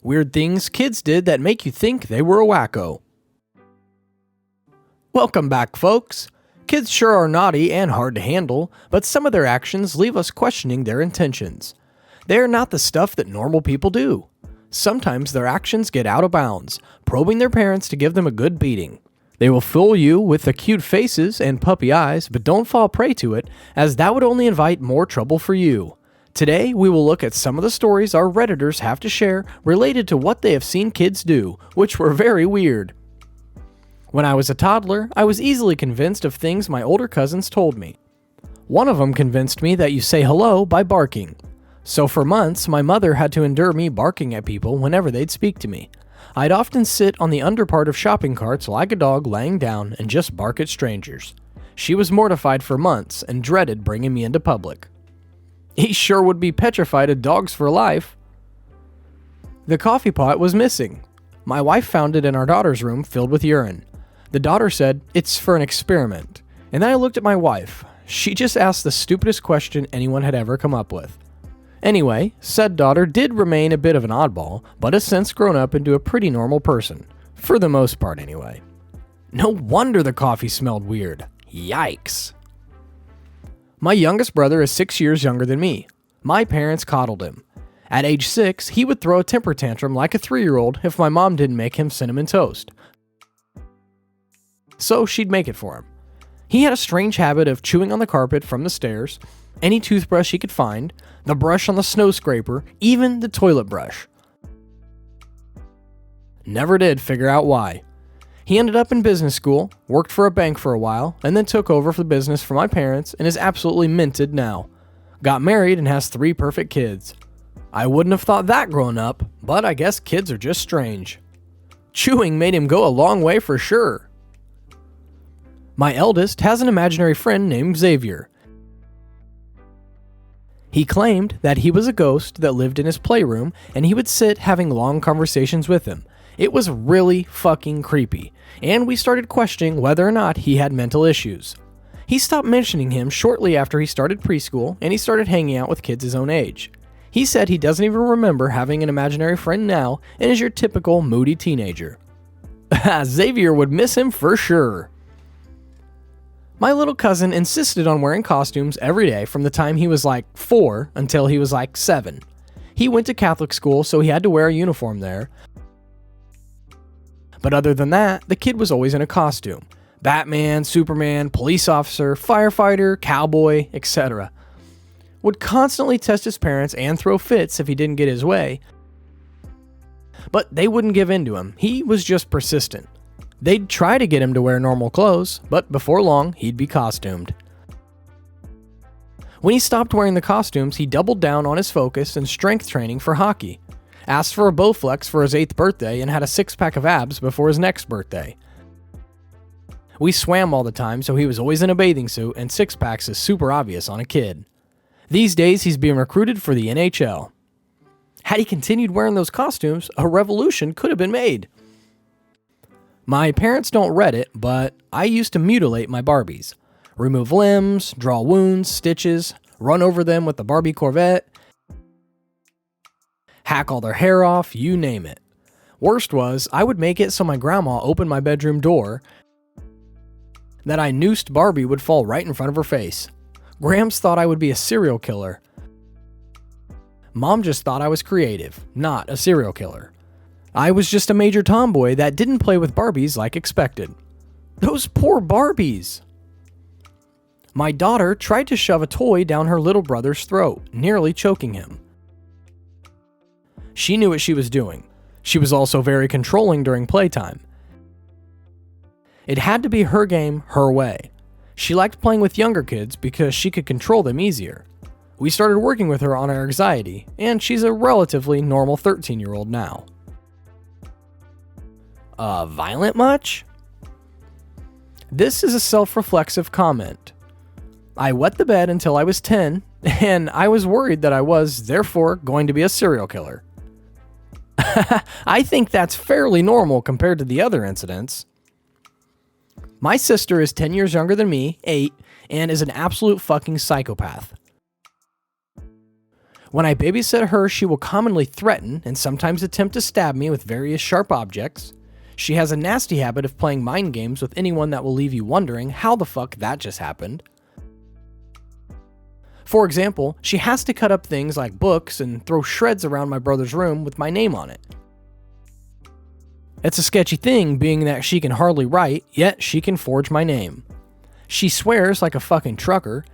Weird things kids did that make you think they were a wacko. Welcome back, folks. Kids sure are naughty and hard to handle, but some of their actions leave us questioning their intentions. They are not the stuff that normal people do. Sometimes their actions get out of bounds, probing their parents to give them a good beating. They will fool you with the cute faces and puppy eyes, but don't fall prey to it, as that would only invite more trouble for you. Today, we will look at some of the stories our Redditors have to share related to what they have seen kids do, which were very weird. When I was a toddler, I was easily convinced of things my older cousins told me. One of them convinced me that you say hello by barking. So for months, my mother had to endure me barking at people whenever they'd speak to me. I'd often sit on the underpart of shopping carts like a dog laying down and just bark at strangers. She was mortified for months and dreaded bringing me into public. He sure would be petrified of dogs for life. The coffee pot was missing. My wife found it in our daughter's room filled with urine. The daughter said, "It's for an experiment." And then I looked at my wife. She just asked the stupidest question anyone had ever come up with. Anyway, said daughter did remain a bit of an oddball, but has since grown up into a pretty normal person. For the most part, anyway. No wonder the coffee smelled weird. Yikes. My youngest brother is 6 years younger than me. My parents coddled him. At age 6, he would throw a temper tantrum like a 3-year-old if my mom didn't make him cinnamon toast. So she'd make it for him. He had a strange habit of chewing on the carpet from the stairs, any toothbrush he could find, the brush on the snow scraper, even the toilet brush. Never did figure out why. He ended up in business school, worked for a bank for a while, and then took over for the business for my parents and is absolutely minted now. Got married and has 3 perfect kids. I wouldn't have thought that growing up, but I guess kids are just strange. Chewing made him go a long way for sure. My eldest has an imaginary friend named Xavier. He claimed that he was a ghost that lived in his playroom and he would sit having long conversations with him. It was really fucking creepy, and we started questioning whether or not he had mental issues. He stopped mentioning him shortly after he started preschool and he started hanging out with kids his own age. He said he doesn't even remember having an imaginary friend now and is your typical moody teenager. Xavier would miss him for sure. My little cousin insisted on wearing costumes every day from the time he was like 4 until he was like 7. He went to Catholic school, so he had to wear a uniform there. But other than that, the kid was always in a costume. Batman, Superman, police officer, firefighter, cowboy, etc. Would constantly test his parents and throw fits if he didn't get his way. But they wouldn't give in to him. He was just persistent. They'd try to get him to wear normal clothes, but before long, he'd be costumed. When he stopped wearing the costumes, he doubled down on his focus and strength training for hockey. Asked for a Bowflex for his 8th birthday and had a 6-pack of abs before his next birthday. We swam all the time, so he was always in a bathing suit, and 6-packs is super obvious on a kid. These days, he's being recruited for the NHL. Had he continued wearing those costumes, a revolution could have been made. My parents don't Reddit, but I used to mutilate my Barbies. Remove limbs, draw wounds, stitches, run over them with the Barbie Corvette, hack all their hair off, you name it. Worst was, I would make it so my grandma opened my bedroom door that I noosed Barbie would fall right in front of her face. Gramps thought I would be a serial killer. Mom just thought I was creative, not a serial killer. I was just a major tomboy that didn't play with Barbies like expected. Those poor Barbies! My daughter tried to shove a toy down her little brother's throat, nearly choking him. She knew what she was doing. She was also very controlling during playtime. It had to be her game, her way. She liked playing with younger kids because she could control them easier. We started working with her on our anxiety, and she's a relatively normal 13-year-old now. Violent much? This is a self-reflexive comment. I wet the bed until I was 10, and I was worried that I was, therefore, going to be a serial killer. I think that's fairly normal compared to the other incidents. My sister is 10 years younger than me, 8, and is an absolute fucking psychopath. When I babysit her, she will commonly threaten and sometimes attempt to stab me with various sharp objects. She has a nasty habit of playing mind games with anyone that will leave you wondering how the fuck that just happened. For example, she has to cut up things like books and throw shreds around my brother's room with my name on it. It's a sketchy thing, being that she can hardly write, yet she can forge my name. She swears like a fucking trucker,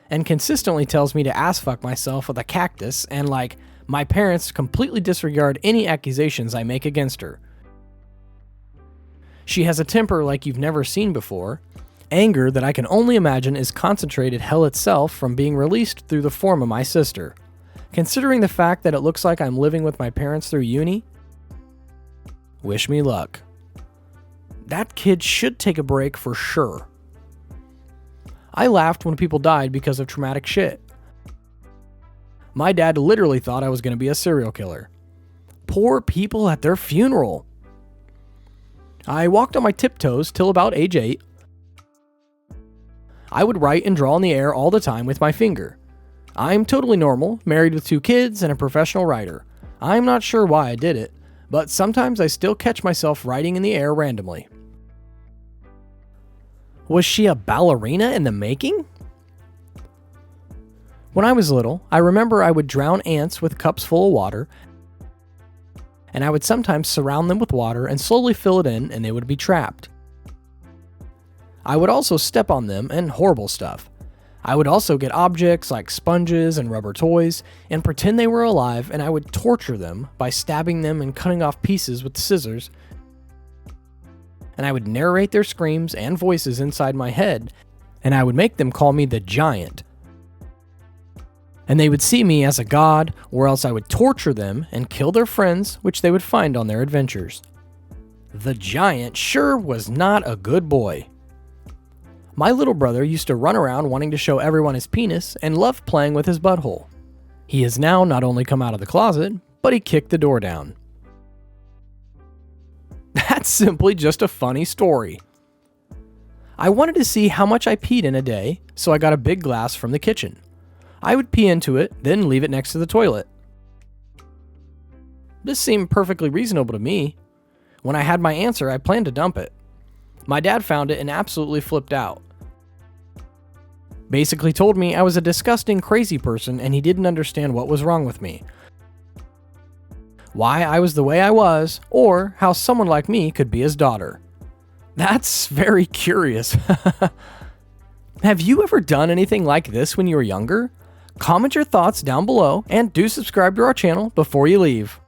and consistently tells me to ass fuck myself with a cactus, and like, my parents completely disregard any accusations I make against her. She has a temper like you've never seen before, anger that I can only imagine is concentrated hell itself from being released through the form of my sister. Considering the fact that it looks like I'm living with my parents through uni, wish me luck. That kid should take a break for sure. I laughed when people died because of traumatic shit. My dad literally thought I was going to be a serial killer. Poor people at their funeral. I walked on my tiptoes till about age 8. I would write and draw in the air all the time with my finger. I'm totally normal, married with 2 kids, and a professional writer. I'm not sure why I did it, but sometimes I still catch myself writing in the air randomly. Was she a ballerina in the making? When I was little, I remember I would drown ants with cups full of water, and I would sometimes surround them with water and slowly fill it in, and they would be trapped. I would also step on them and horrible stuff. I would also get objects like sponges and rubber toys and pretend they were alive, and I would torture them by stabbing them and cutting off pieces with scissors, and I would narrate their screams and voices inside my head, and I would make them call me the Giant. And they would see me as a god, or else I would torture them and kill their friends, which they would find on their adventures. The Giant sure was not a good boy. My little brother used to run around wanting to show everyone his penis and loved playing with his butthole. He has now not only come out of the closet, but he kicked the door down. That's simply just a funny story. I wanted to see how much I peed in a day, so I got a big glass from the kitchen. I would pee into it, then leave it next to the toilet. This seemed perfectly reasonable to me. When I had my answer, I planned to dump it. My dad found it and absolutely flipped out. Basically told me I was a disgusting, crazy person and he didn't understand what was wrong with me, why I was the way I was, or how someone like me could be his daughter. That's very curious. Have you ever done anything like this when you were younger? Comment your thoughts down below and do subscribe to our channel before you leave.